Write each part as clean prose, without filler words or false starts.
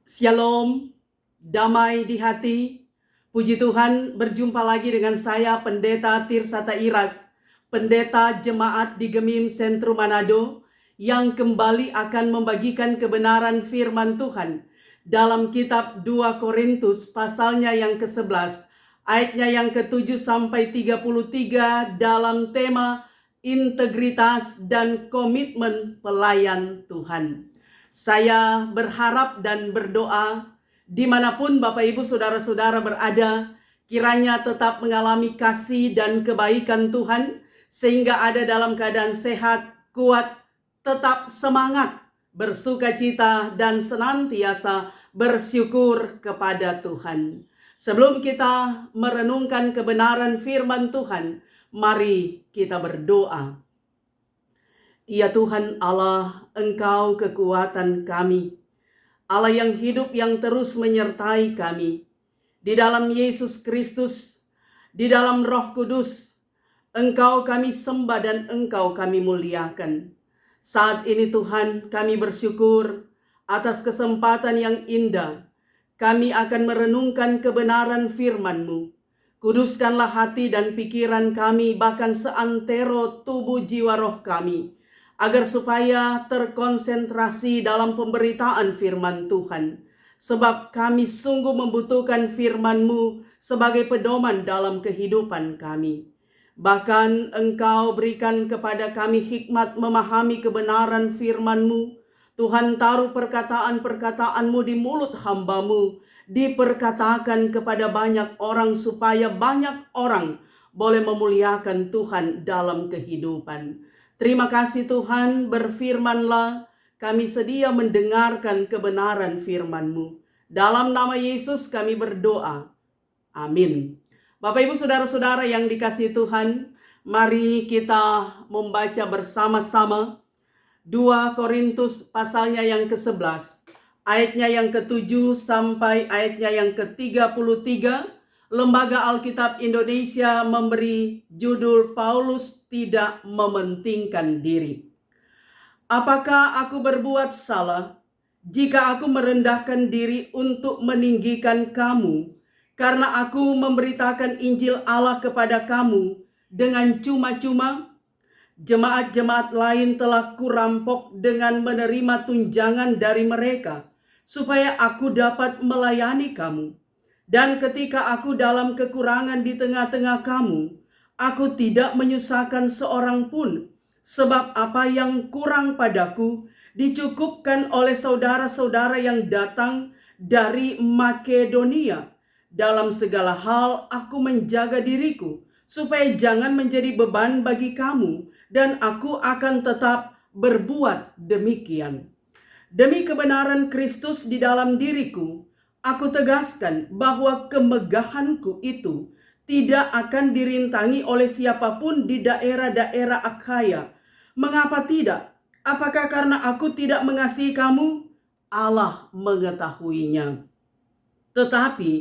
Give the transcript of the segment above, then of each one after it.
Shalom, damai di hati. Puji Tuhan, berjumpa lagi dengan saya Pendeta Tirsata Iras, Pendeta Jemaat di Gemim Sentrum Manado, yang kembali akan membagikan kebenaran firman Tuhan dalam kitab 2 Korintus pasalnya yang ke-11, ayatnya yang ke-7 sampai 33 dalam tema integritas dan komitmen pelayan Tuhan. Saya berharap dan berdoa dimanapun Bapak Ibu Saudara-saudara berada, kiranya tetap mengalami kasih dan kebaikan Tuhan, sehingga ada dalam keadaan sehat, kuat, tetap semangat, bersukacita, dan senantiasa bersyukur kepada Tuhan. Sebelum kita merenungkan kebenaran firman Tuhan, mari kita berdoa. Ya Tuhan Allah, Engkau kekuatan kami, Allah yang hidup yang terus menyertai kami. Di dalam Yesus Kristus, di dalam Roh Kudus, Engkau kami sembah dan Engkau kami muliakan. Saat ini Tuhan, kami bersyukur atas kesempatan yang indah. Kami akan merenungkan kebenaran firman-Mu. Kuduskanlah hati dan pikiran kami, bahkan seantero tubuh jiwa roh kami, agar supaya terkonsentrasi dalam pemberitaan firman Tuhan. Sebab kami sungguh membutuhkan firman-Mu sebagai pedoman dalam kehidupan kami. Bahkan Engkau berikan kepada kami hikmat memahami kebenaran firman-Mu. Tuhan, taruh perkataan-perkataan-Mu di mulut hamba-Mu, diperkatakan kepada banyak orang supaya banyak orang boleh memuliakan Tuhan dalam kehidupan. Terima kasih Tuhan, berfirmanlah, kami sedia mendengarkan kebenaran firman-Mu. Dalam nama Yesus kami berdoa. Amin. Bapak Ibu Saudara-saudara yang dikasihi Tuhan, mari kita membaca bersama-sama 2 Korintus pasalnya yang ke-11, ayatnya yang ke-7 sampai ayatnya yang ke-33. Lembaga Alkitab Indonesia memberi judul Paulus tidak mementingkan diri. Apakah aku berbuat salah jika aku merendahkan diri untuk meninggikan kamu, karena aku memberitakan Injil Allah kepada kamu dengan cuma-cuma? Jemaat-jemaat lain telah kurampok dengan menerima tunjangan dari mereka, supaya aku dapat melayani kamu. Dan ketika aku dalam kekurangan di tengah-tengah kamu, aku tidak menyusahkan seorang pun, sebab apa yang kurang padaku dicukupkan oleh saudara-saudara yang datang dari Makedonia. Dalam segala hal aku menjaga diriku, supaya jangan menjadi beban bagi kamu, dan aku akan tetap berbuat demikian. Demi kebenaran Kristus di dalam diriku, aku tegaskan bahwa kemegahanku itu tidak akan dirintangi oleh siapapun di daerah-daerah Akhaya. Mengapa tidak? Apakah karena aku tidak mengasihi kamu? Allah mengetahuinya. Tetapi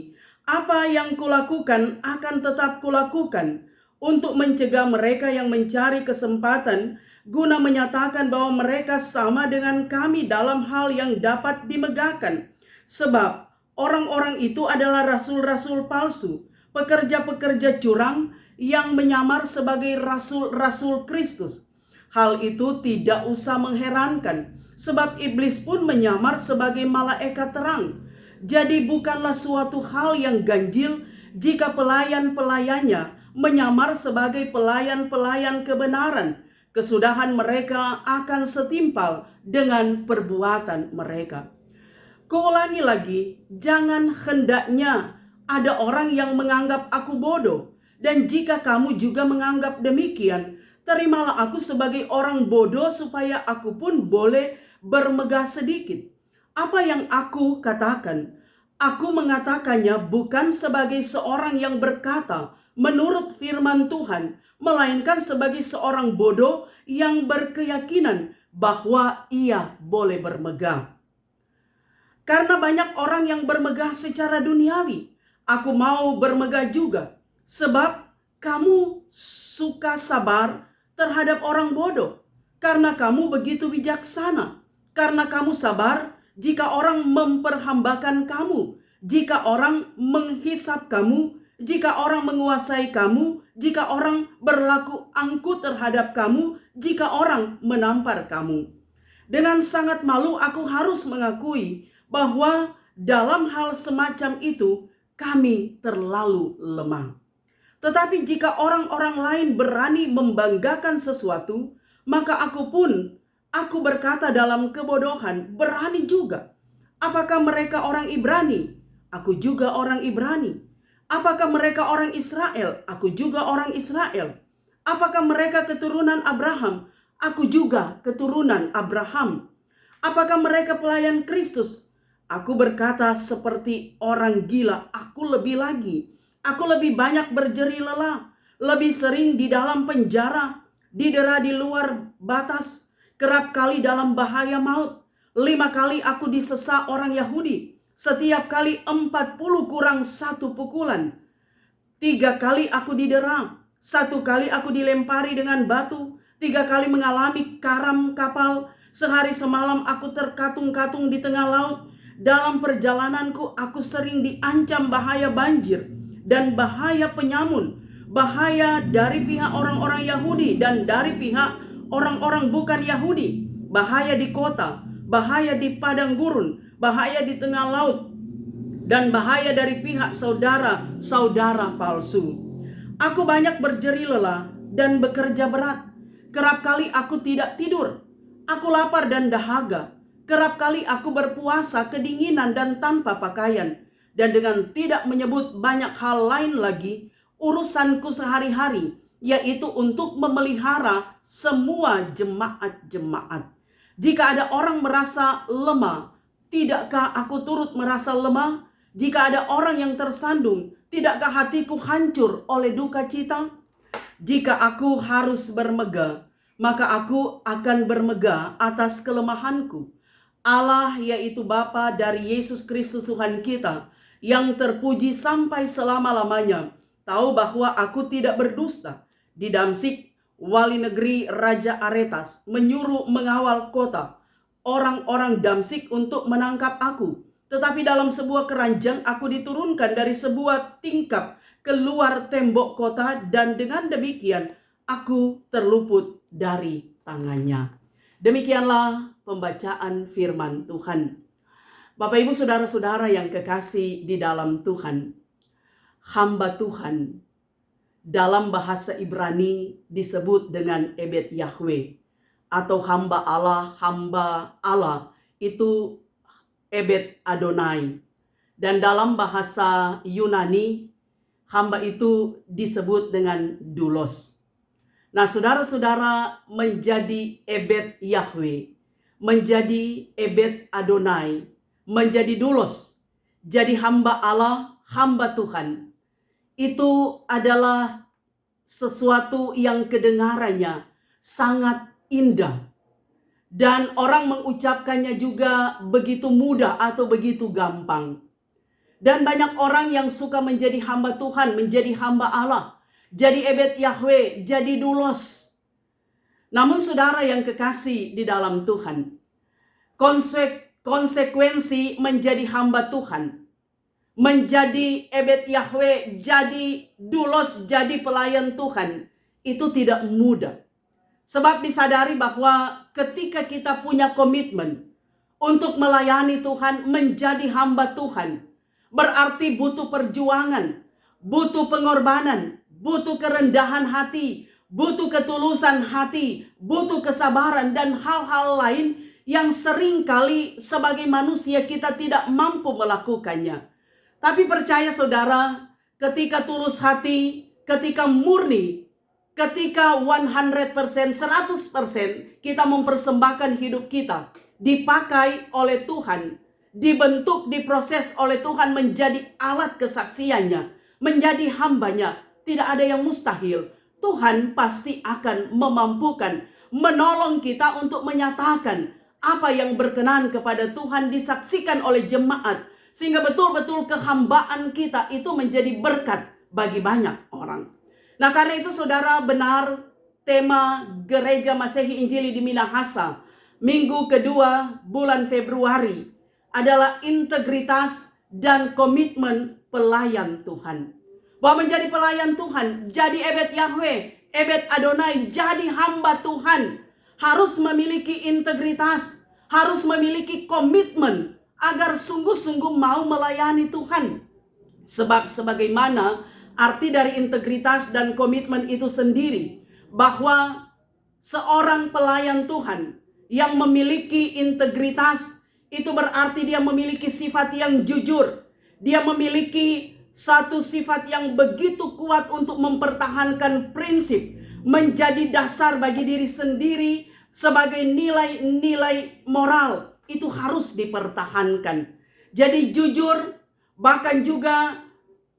apa yang kulakukan akan tetap kulakukan untuk mencegah mereka yang mencari kesempatan guna menyatakan bahwa mereka sama dengan kami dalam hal yang dapat dimegahkan. Sebab orang-orang itu adalah rasul-rasul palsu, pekerja-pekerja curang yang menyamar sebagai rasul-rasul Kristus. Hal itu tidak usah mengherankan, sebab iblis pun menyamar sebagai malaikat terang. Jadi bukanlah suatu hal yang ganjil jika pelayan-pelayannya menyamar sebagai pelayan-pelayan kebenaran. Kesudahan mereka akan setimpal dengan perbuatan mereka. Kuulangi lagi, jangan hendaknya ada orang yang menganggap aku bodoh. Dan jika kamu juga menganggap demikian, terimalah aku sebagai orang bodoh supaya aku pun boleh bermegah sedikit. Apa yang aku katakan, aku mengatakannya bukan sebagai seorang yang berkata menurut firman Tuhan, melainkan sebagai seorang bodoh yang berkeyakinan bahwa ia boleh bermegah. Karena banyak orang yang bermegah secara duniawi, aku mau bermegah juga. Sebab kamu suka sabar terhadap orang bodoh, karena kamu begitu bijaksana. Karena kamu sabar, jika orang memperhambakan kamu, jika orang menghisap kamu, jika orang menguasai kamu, jika orang berlaku angkuh terhadap kamu, jika orang menampar kamu. Dengan sangat malu aku harus mengakui bahwa dalam hal semacam itu kami terlalu lemah. Tetapi jika orang-orang lain berani membanggakan sesuatu, maka aku berkata dalam kebodohan, berani juga. Apakah mereka orang Ibrani? Aku juga orang Ibrani. Apakah mereka orang Israel? Aku juga orang Israel. Apakah mereka keturunan Abraham? Aku juga keturunan Abraham. Apakah mereka pelayan Kristus? Aku berkata seperti orang gila, aku lebih lagi. Aku lebih banyak berjeri lelah, lebih sering di dalam penjara, didera di luar batas, kerap kali dalam bahaya maut. 5 kali aku disesa orang Yahudi, setiap kali 40 kurang 1 pukulan. 3 kali aku didera, 1 kali aku dilempari dengan batu, 3 kali mengalami karam kapal, sehari semalam aku terkatung-katung di tengah laut. Dalam perjalananku aku sering diancam bahaya banjir dan bahaya penyamun, bahaya dari pihak orang-orang Yahudi dan dari pihak orang-orang bukan Yahudi, bahaya di kota, bahaya di padang gurun, bahaya di tengah laut, dan bahaya dari pihak saudara-saudara palsu. Aku banyak berjeri lelah dan bekerja berat. Kerap kali aku tidak tidur. Aku lapar dan dahaga. Kerap kali aku berpuasa kedinginan dan tanpa pakaian. Dan dengan tidak menyebut banyak hal lain lagi, urusanku sehari-hari, yaitu untuk memelihara semua jemaat-jemaat. Jika ada orang merasa lemah, tidakkah aku turut merasa lemah? Jika ada orang yang tersandung, tidakkah hatiku hancur oleh duka cita? Jika aku harus bermegah, maka aku akan bermegah atas kelemahanku. Allah, yaitu Bapa dari Yesus Kristus Tuhan kita, yang terpuji sampai selama-lamanya, tahu bahwa aku tidak berdusta. Di Damsik, wali negeri Raja Aretas menyuruh mengawal kota orang-orang Damsik untuk menangkap aku. Tetapi dalam sebuah keranjang aku diturunkan dari sebuah tingkap keluar tembok kota, dan dengan demikian aku terluput dari tangannya. Demikianlah pembacaan firman Tuhan. Bapak Ibu saudara-saudara yang kekasih di dalam Tuhan, hamba Tuhan dalam bahasa Ibrani disebut dengan Ebed Yahweh, atau hamba Allah itu Ebed Adonai. Dan dalam bahasa Yunani, hamba itu disebut dengan doulos. Nah, saudara-saudara, menjadi Ebed Yahweh, menjadi Ebed Adonai, menjadi doulos, jadi hamba Allah, hamba Tuhan, itu adalah sesuatu yang kedengarannya sangat indah. Dan orang mengucapkannya juga begitu mudah atau begitu gampang. Dan banyak orang yang suka menjadi hamba Tuhan, menjadi hamba Allah, jadi Ebed Yahweh, jadi doulos. Namun saudara yang kekasih di dalam Tuhan, konsekuensi menjadi hamba Tuhan, menjadi Ebed Yahweh, jadi doulos, jadi pelayan Tuhan, itu tidak mudah. Sebab disadari bahwa ketika kita punya komitmen untuk melayani Tuhan, menjadi hamba Tuhan, berarti butuh perjuangan, butuh pengorbanan, butuh kerendahan hati, butuh ketulusan hati, butuh kesabaran, dan hal-hal lain yang seringkali sebagai manusia kita tidak mampu melakukannya. Tapi percaya saudara, ketika tulus hati, ketika murni, ketika 100%, 100% kita mempersembahkan hidup kita, dipakai oleh Tuhan, dibentuk, diproses oleh Tuhan menjadi alat kesaksiannya, menjadi hambanya, tidak ada yang mustahil. Tuhan pasti akan memampukan, menolong kita untuk menyatakan apa yang berkenan kepada Tuhan, disaksikan oleh jemaat, sehingga betul-betul kehambaan kita itu menjadi berkat bagi banyak orang. Nah, karena itu saudara, benar tema Gereja Masehi Injili di Minahasa, minggu kedua bulan Februari, adalah integritas dan komitmen pelayan Tuhan. Bahwa menjadi pelayan Tuhan, jadi ebed Yahweh, ebed Adonai, jadi hamba Tuhan, harus memiliki integritas, harus memiliki komitmen agar sungguh-sungguh mau melayani Tuhan. Sebab sebagaimana arti dari integritas dan komitmen itu sendiri, bahwa seorang pelayan Tuhan yang memiliki integritas itu berarti dia memiliki sifat yang jujur. Dia memiliki satu sifat yang begitu kuat untuk mempertahankan prinsip, menjadi dasar bagi diri sendiri sebagai nilai-nilai moral. Itu harus dipertahankan. Jadi jujur, bahkan juga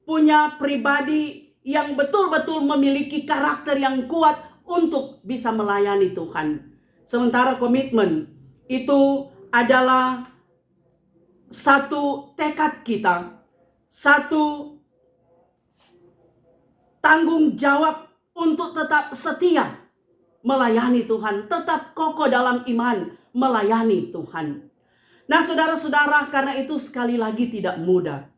punya pribadi yang betul-betul memiliki karakter yang kuat untuk bisa melayani Tuhan. Sementara komitmen itu adalah satu tekad kita, satu tanggung jawab untuk tetap setia melayani Tuhan, tetap kokoh dalam iman melayani Tuhan. Nah, saudara-saudara, karena itu sekali lagi tidak mudah.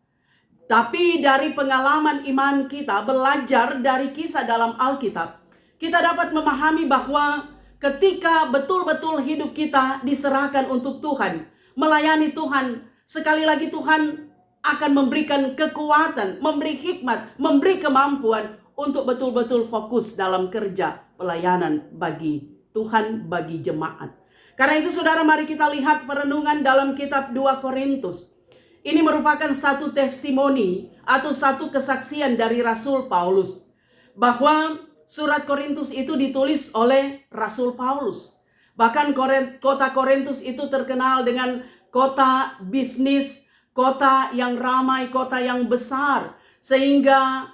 Tapi dari pengalaman iman kita, belajar dari kisah dalam Alkitab, kita dapat memahami bahwa ketika betul-betul hidup kita diserahkan untuk Tuhan, melayani Tuhan, sekali lagi Tuhan akan memberikan kekuatan, memberi hikmat, memberi kemampuan untuk betul-betul fokus dalam kerja pelayanan bagi Tuhan, bagi jemaat. Karena itu saudara, mari kita lihat perenungan dalam kitab 2 Korintus. Ini merupakan satu testimoni atau satu kesaksian dari Rasul Paulus, bahwa surat Korintus itu ditulis oleh Rasul Paulus. Bahkan kota Korintus itu terkenal dengan kota bisnis, kota yang ramai, kota yang besar, sehingga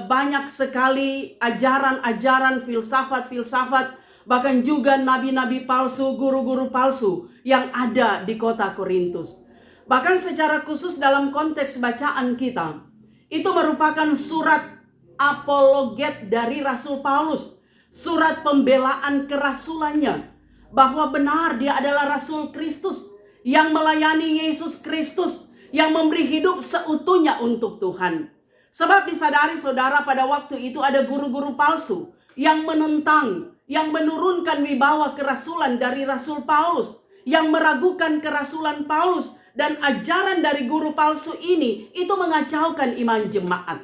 banyak sekali ajaran-ajaran, filsafat-filsafat, bahkan juga nabi-nabi palsu, guru-guru palsu yang ada di kota Korintus. Bahkan secara khusus dalam konteks bacaan kita, itu merupakan surat apologet dari Rasul Paulus, surat pembelaan kerasulannya, bahwa benar dia adalah Rasul Kristus yang melayani Yesus Kristus, yang memberi hidup seutuhnya untuk Tuhan. Sebab disadari saudara, pada waktu itu ada guru-guru palsu yang menentang, yang menurunkan wibawa kerasulan dari Rasul Paulus, yang meragukan kerasulan Paulus. Dan ajaran dari guru palsu ini itu mengacaukan iman jemaat.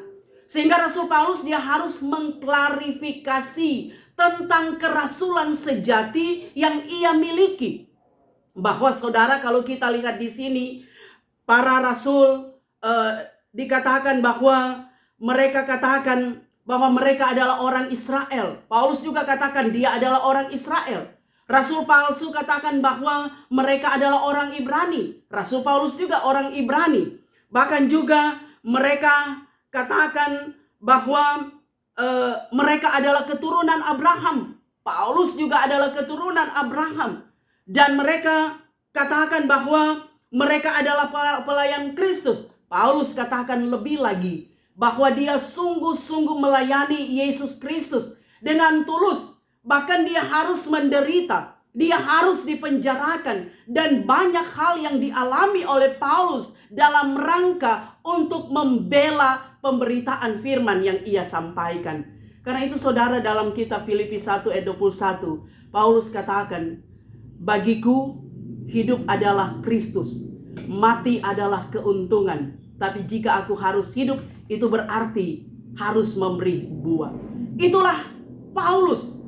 Sehingga Rasul Paulus dia harus mengklarifikasi tentang kerasulan sejati yang ia miliki. Bahwa saudara, kalau kita lihat di sini, para rasul dikatakan bahwa mereka katakan bahwa mereka adalah orang Israel. Paulus juga katakan dia adalah orang Israel. Rasul palsu katakan bahwa mereka adalah orang Ibrani. Rasul Paulus juga orang Ibrani. Bahkan juga mereka katakan bahwa mereka adalah keturunan Abraham. Paulus juga adalah keturunan Abraham. Dan mereka katakan bahwa mereka adalah pelayan Kristus. Paulus katakan lebih lagi bahwa dia sungguh-sungguh melayani Yesus Kristus dengan tulus. Bahkan dia harus menderita, dia harus dipenjarakan, dan banyak hal yang dialami oleh Paulus dalam rangka untuk membela pemberitaan firman yang ia sampaikan. Karena itu saudara, dalam kitab Filipi 1 ayat 21, Paulus katakan, bagiku hidup adalah Kristus, mati adalah keuntungan. Tapi jika aku harus hidup, itu berarti harus memberi buah. Itulah Paulus.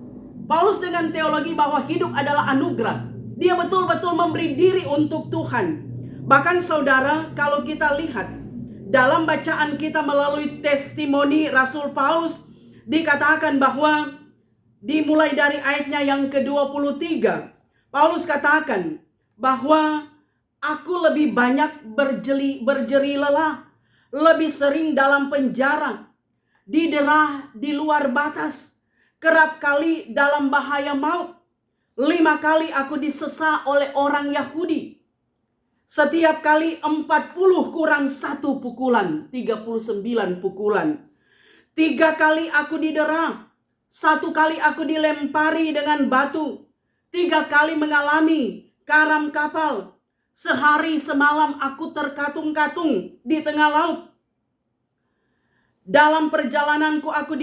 Paulus dengan teologi bahwa hidup adalah anugerah. Dia betul-betul memberi diri untuk Tuhan. Bahkan saudara, kalau kita lihat dalam bacaan kita melalui testimoni Rasul Paulus, dikatakan bahwa dimulai dari ayatnya yang ke-23, Paulus katakan bahwa aku lebih banyak berjeri lelah, lebih sering dalam penjara, didera di luar batas, kerap kali dalam bahaya maut. 5 kali aku disesa oleh orang Yahudi. Setiap kali 40 kurang 1 pukulan, 39 pukulan. 3 kali aku didera. 1 kali aku dilempari dengan batu. 3 kali mengalami karam kapal. Sehari semalam aku terkatung-katung di tengah laut. Dalam perjalananku aku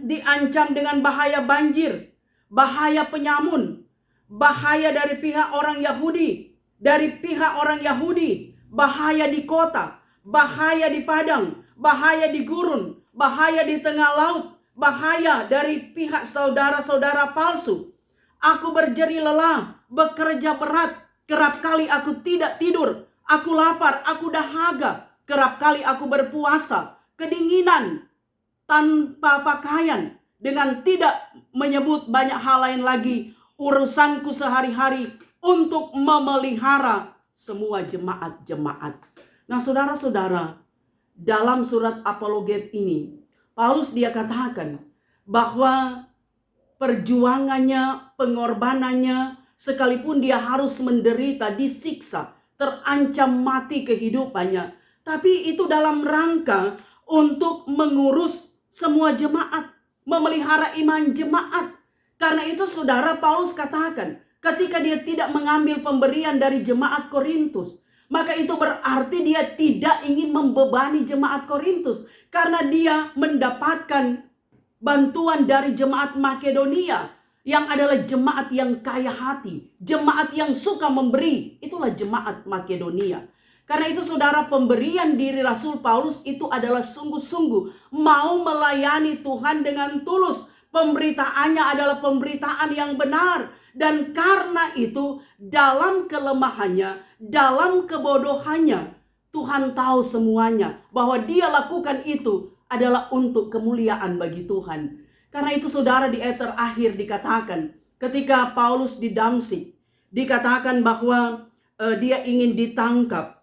diancam dengan bahaya banjir, bahaya penyamun, bahaya dari pihak orang Yahudi, bahaya di kota, bahaya di padang, bahaya di gurun, bahaya di tengah laut, bahaya dari pihak saudara-saudara palsu. Aku berjeri lelah, bekerja berat, kerap kali aku tidak tidur, aku lapar, aku dahaga, kerap kali aku berpuasa, kedinginan, tanpa pakaian, dengan tidak menyebut banyak hal lain lagi, urusanku sehari-hari untuk memelihara semua jemaat-jemaat. Nah, saudara-saudara, dalam surat apologet ini, Paulus dia katakan bahwa perjuangannya, pengorbanannya, sekalipun dia harus menderita, disiksa, terancam mati kehidupannya, tapi itu dalam rangka untuk mengurus semua jemaat, memelihara iman jemaat. Karena itu saudara, Paulus katakan, ketika dia tidak mengambil pemberian dari jemaat Korintus, maka itu berarti dia tidak ingin membebani jemaat Korintus, karena dia mendapatkan bantuan dari jemaat Makedonia yang adalah jemaat yang kaya hati, jemaat yang suka memberi. Itulah jemaat Makedonia. Karena itu saudara, pemberian diri Rasul Paulus itu adalah sungguh-sungguh mau melayani Tuhan dengan tulus. Pemberitaannya adalah pemberitaan yang benar. Dan karena itu dalam kelemahannya, dalam kebodohannya, Tuhan tahu semuanya bahwa dia lakukan itu adalah untuk kemuliaan bagi Tuhan. Karena itu saudara, di ayat terakhir dikatakan ketika Paulus di Damsik, dikatakan bahwa dia ingin ditangkap.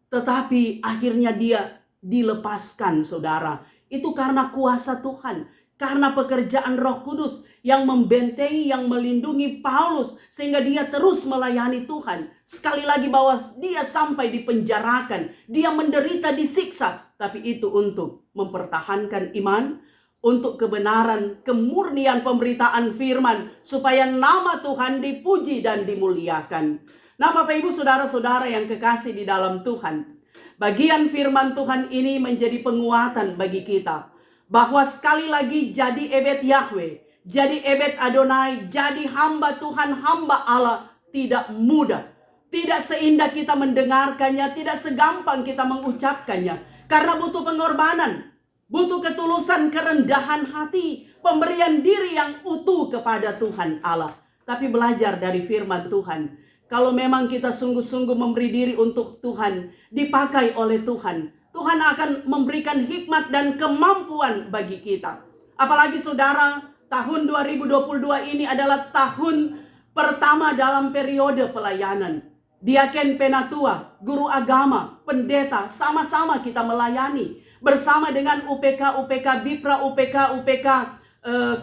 Tetapi akhirnya dia dilepaskan saudara. Itu karena kuasa Tuhan. Karena pekerjaan Roh Kudus yang membentengi, yang melindungi Paulus. Sehingga dia terus melayani Tuhan. Sekali lagi bahwa dia sampai dipenjarakan. Dia menderita, disiksa. Tapi itu untuk mempertahankan iman. Untuk kebenaran, kemurnian pemberitaan firman. Supaya nama Tuhan dipuji dan dimuliakan. Nah, Bapak Ibu saudara-saudara yang kekasih di dalam Tuhan, bagian firman Tuhan ini menjadi penguatan bagi kita. Bahwa sekali lagi jadi ebed Yahweh, jadi ebed Adonai, jadi hamba Tuhan, hamba Allah tidak mudah. Tidak seindah kita mendengarkannya, tidak segampang kita mengucapkannya. Karena butuh pengorbanan, butuh ketulusan, kerendahan hati, pemberian diri yang utuh kepada Tuhan Allah. Tapi belajar dari firman Tuhan. Kalau memang kita sungguh-sungguh memberi diri untuk Tuhan, dipakai oleh Tuhan, Tuhan akan memberikan hikmat dan kemampuan bagi kita. Apalagi saudara, tahun 2022 ini adalah tahun pertama dalam periode pelayanan. Diaken penatua, guru agama, pendeta, sama-sama kita melayani. Bersama dengan UPK, BIPRA, UPK,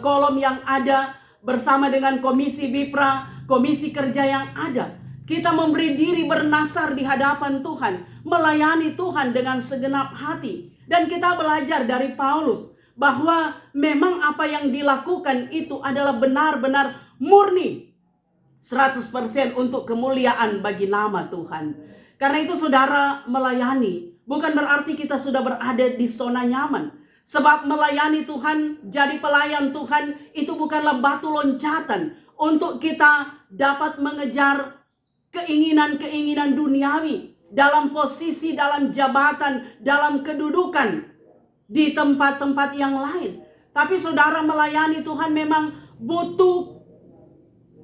kolom yang ada, bersama dengan komisi BIPRA, komisi kerja yang ada. Kita memberi diri bernasar di hadapan Tuhan, melayani Tuhan dengan segenap hati. Dan kita belajar dari Paulus bahwa memang apa yang dilakukan itu adalah benar-benar murni, 100% untuk kemuliaan bagi nama Tuhan. Karena itu saudara, melayani bukan berarti kita sudah berada di zona nyaman. Sebab melayani Tuhan, jadi pelayan Tuhan, itu bukanlah batu loncatan untuk kita dapat mengejar keinginan-keinginan duniawi dalam posisi, dalam jabatan, dalam kedudukan di tempat-tempat yang lain. Tapi saudara, melayani Tuhan memang butuh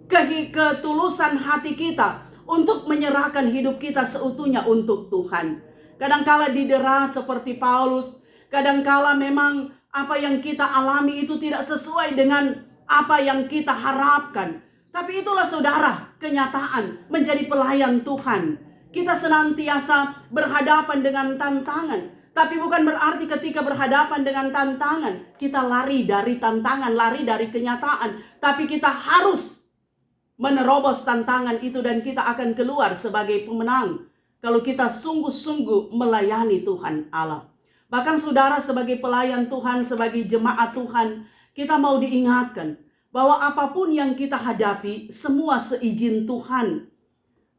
ketulusan hati kita untuk menyerahkan hidup kita seutuhnya untuk Tuhan. Kadangkala didera seperti Paulus, kadangkala memang apa yang kita alami itu tidak sesuai dengan apa yang kita harapkan. Tapi itulah saudara, kenyataan menjadi pelayan Tuhan. Kita senantiasa berhadapan dengan tantangan. Tapi bukan berarti ketika berhadapan dengan tantangan, kita lari dari tantangan, lari dari kenyataan. Tapi kita harus menerobos tantangan itu dan kita akan keluar sebagai pemenang. Kalau kita sungguh-sungguh melayani Tuhan Allah. Bahkan saudara, sebagai pelayan Tuhan, sebagai jemaat Tuhan, kita mau diingatkan bahwa apapun yang kita hadapi, semua seizin Tuhan.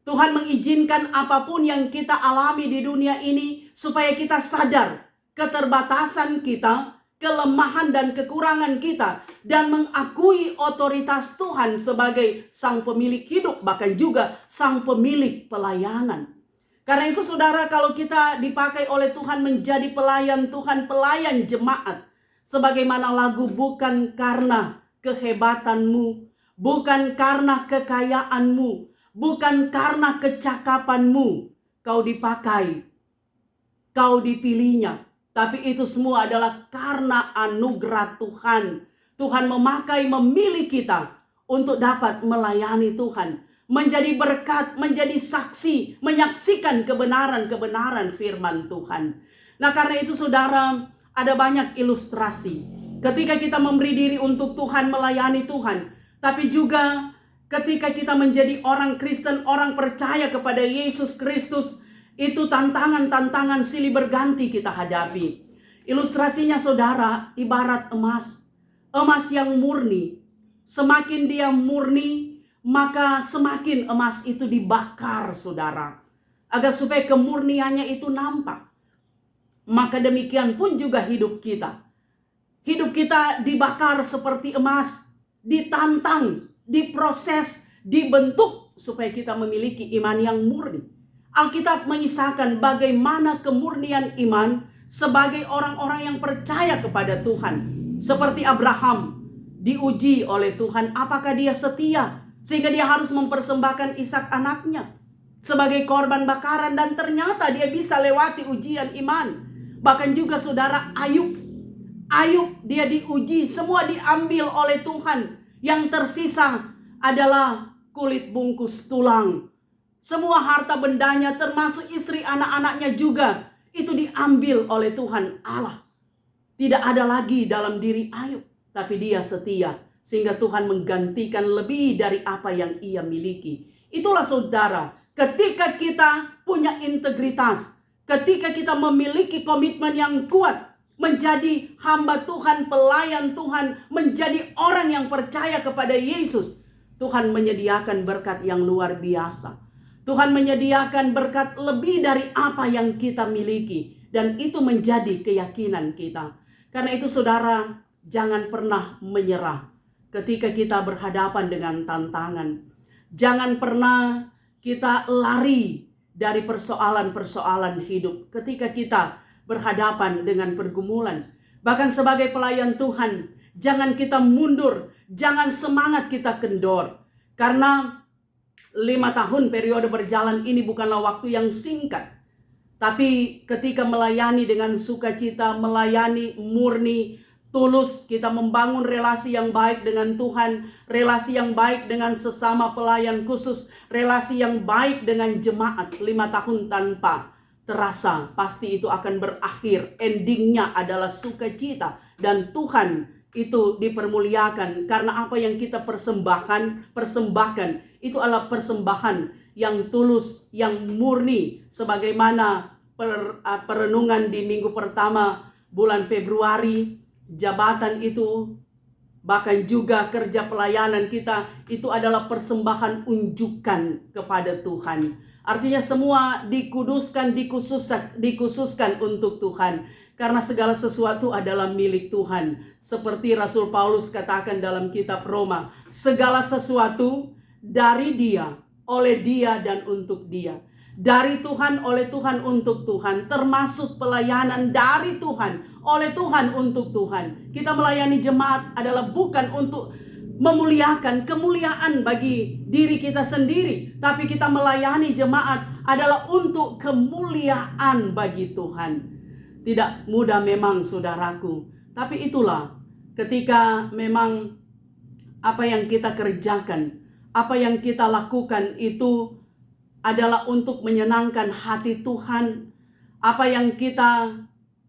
Tuhan mengizinkan apapun yang kita alami di dunia ini supaya kita sadar keterbatasan kita, kelemahan dan kekurangan kita, dan mengakui otoritas Tuhan sebagai sang pemilik hidup, bahkan juga sang pemilik pelayanan. Karena itu saudara, kalau kita dipakai oleh Tuhan menjadi pelayan Tuhan, pelayan jemaat, sebagaimana lagu, bukan karena kehebatanmu, bukan karena kekayaanmu, bukan karena kecakapanmu kau dipakai, kau dipilihnya, tapi itu semua adalah karena anugerah Tuhan. Tuhan memakai, memilih kita untuk dapat melayani Tuhan, menjadi berkat, menjadi saksi, menyaksikan kebenaran-kebenaran firman Tuhan. Nah, karena itu saudara, ada banyak ilustrasi ketika kita memberi diri untuk Tuhan, melayani Tuhan, tapi juga ketika kita menjadi orang Kristen, orang percaya kepada Yesus Kristus, itu tantangan-tantangan silih berganti kita hadapi. Ilustrasinya saudara, ibarat emas. Emas yang murni. Semakin dia murni, maka semakin emas itu dibakar saudara, agar supaya kemurniannya itu nampak. Maka demikian pun juga hidup kita. Hidup kita dibakar seperti emas, ditantang, diproses, dibentuk supaya kita memiliki iman yang murni. Alkitab mengisahkan bagaimana kemurnian iman sebagai orang-orang yang percaya kepada Tuhan. Seperti Abraham diuji oleh Tuhan, apakah dia setia sehingga dia harus mempersembahkan Ishak anaknya sebagai korban bakaran, dan ternyata dia bisa lewati ujian iman. Bahkan juga saudara, Ayub dia diuji, semua diambil oleh Tuhan. Yang tersisa adalah kulit bungkus tulang. Semua harta bendanya termasuk istri anak-anaknya juga itu diambil oleh Tuhan Allah. Tidak ada lagi dalam diri Ayub, tapi dia setia sehingga Tuhan menggantikan lebih dari apa yang ia miliki. Itulah saudara, ketika kita punya integritas, ketika kita memiliki komitmen yang kuat, menjadi hamba Tuhan, pelayan Tuhan, menjadi orang yang percaya kepada Yesus, Tuhan menyediakan berkat yang luar biasa. Tuhan menyediakan berkat lebih dari apa yang kita miliki, dan itu menjadi keyakinan kita. Karena itu saudara, jangan pernah menyerah ketika kita berhadapan dengan tantangan. Jangan pernah kita lari dari persoalan-persoalan hidup ketika kita berhadapan dengan pergumulan. Bahkan sebagai pelayan Tuhan, jangan kita mundur, jangan semangat kita kendor. Karena 5 tahun periode berjalan ini bukanlah waktu yang singkat. Tapi ketika melayani dengan sukacita, melayani murni, tulus, kita membangun relasi yang baik dengan Tuhan, relasi yang baik dengan sesama pelayan khusus, relasi yang baik dengan jemaat. 5 tahun tanpa terasa pasti itu akan berakhir. Endingnya adalah sukacita, dan Tuhan itu dipermuliakan karena apa yang kita persembahkan itu adalah persembahan yang tulus, yang murni, sebagaimana perenungan di minggu pertama bulan Februari. Jabatan itu, bahkan juga kerja pelayanan kita, itu adalah persembahan unjukan kepada Tuhan. Artinya semua dikuduskan, dikhususkan untuk Tuhan. Karena segala sesuatu adalah milik Tuhan. Seperti Rasul Paulus katakan dalam kitab Roma, segala sesuatu dari Dia, oleh Dia, dan untuk Dia. Dari Tuhan, oleh Tuhan, untuk Tuhan. Termasuk pelayanan dari Tuhan, oleh Tuhan, untuk Tuhan. Kita melayani jemaat adalah bukan untuk memuliakan kemuliaan bagi diri kita sendiri, tapi kita melayani jemaat adalah untuk kemuliaan bagi Tuhan. Tidak mudah memang saudaraku, tapi itulah ketika memang apa yang kita kerjakan, apa yang kita lakukan itu adalah untuk menyenangkan hati Tuhan. Apa yang kita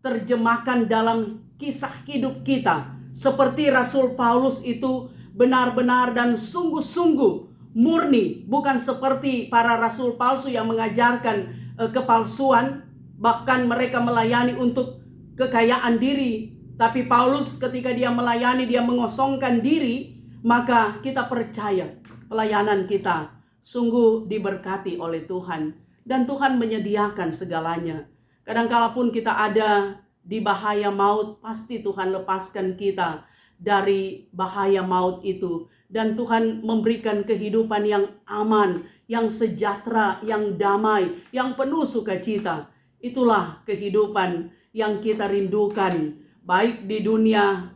terjemahkan dalam kisah hidup kita, seperti Rasul Paulus itu benar-benar dan sungguh-sungguh murni, bukan seperti para rasul palsu yang mengajarkan kepalsuan, bahkan mereka melayani untuk kekayaan diri. Tapi Paulus ketika dia melayani, dia mengosongkan diri, maka kita percaya pelayanan kita sungguh diberkati oleh Tuhan. Dan Tuhan menyediakan segalanya. Kadangkala pun kita ada di bahaya maut, pasti Tuhan lepaskan kita dari bahaya maut itu. Dan Tuhan memberikan kehidupan yang aman, yang sejahtera, yang damai, yang penuh sukacita. Itulah kehidupan yang kita rindukan, baik di dunia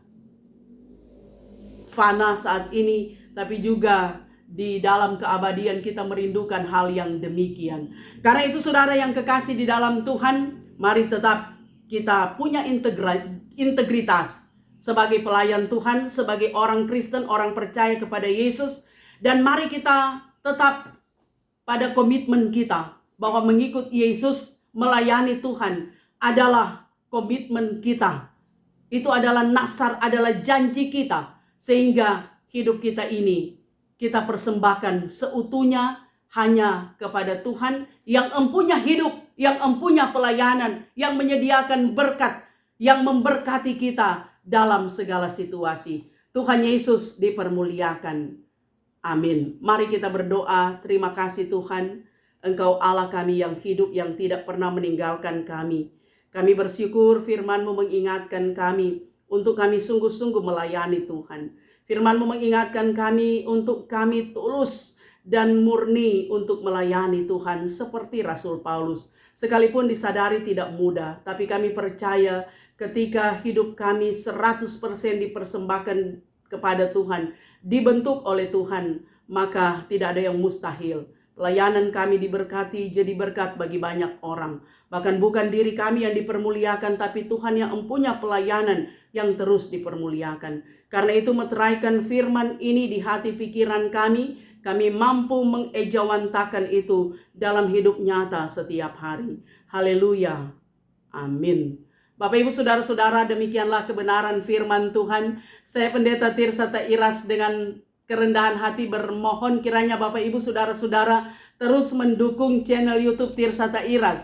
fana saat ini, tapi juga di dalam keabadian kita merindukan hal yang demikian. Karena itu saudara yang kekasih di dalam Tuhan, mari tetap kita punya integritas sebagai pelayan Tuhan, sebagai orang Kristen, orang percaya kepada Yesus. Dan mari kita tetap pada komitmen kita bahwa mengikut Yesus, melayani Tuhan adalah komitmen kita. Itu adalah nasar, adalah janji kita. Sehingga hidup kita ini kita persembahkan seutuhnya hanya kepada Tuhan yang empunya hidup, yang empunya pelayanan, yang menyediakan berkat, yang memberkati kita dalam segala situasi. Tuhan Yesus dipermuliakan. Amin. Mari kita berdoa. Terima kasih Tuhan, Engkau Allah kami yang hidup, yang tidak pernah meninggalkan kami. Kami bersyukur firman-Mu mengingatkan kami untuk kami sungguh-sungguh melayani Tuhan. Firman-Mu mengingatkan kami untuk kami tulus dan murni untuk melayani Tuhan seperti Rasul Paulus. Sekalipun disadari tidak mudah, tapi kami percaya ketika hidup kami 100% dipersembahkan kepada Tuhan, dibentuk oleh Tuhan, maka tidak ada yang mustahil. Pelayanan kami diberkati jadi berkat bagi banyak orang. Bahkan bukan diri kami yang dipermuliakan, tapi Tuhan yang empunya pelayanan yang terus dipermuliakan. Karena itu meteraikan firman ini di hati pikiran kami mampu mengejawantakan itu dalam hidup nyata setiap hari. Haleluya. Amin. Bapak Ibu Saudara-saudara, demikianlah kebenaran firman Tuhan. Saya Pendeta Tirsata Iras dengan kerendahan hati bermohon kiranya Bapak Ibu Saudara-saudara terus mendukung channel YouTube Tirsata Iras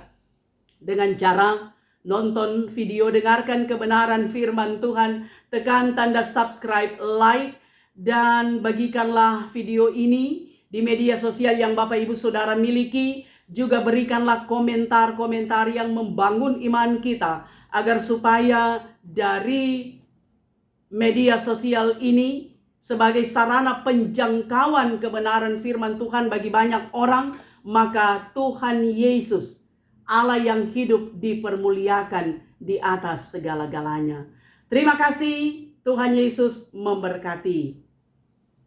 dengan cara nonton video, dengarkan kebenaran firman Tuhan, tekan tanda subscribe, like, dan bagikanlah video ini di media sosial yang Bapak Ibu Saudara miliki. Juga berikanlah komentar-komentar yang membangun iman kita, agar supaya dari media sosial ini sebagai sarana penjangkauan kebenaran firman Tuhan bagi banyak orang, maka Tuhan Yesus, Allah yang hidup, dipermuliakan di atas segala-galanya. Terima kasih, Tuhan Yesus memberkati.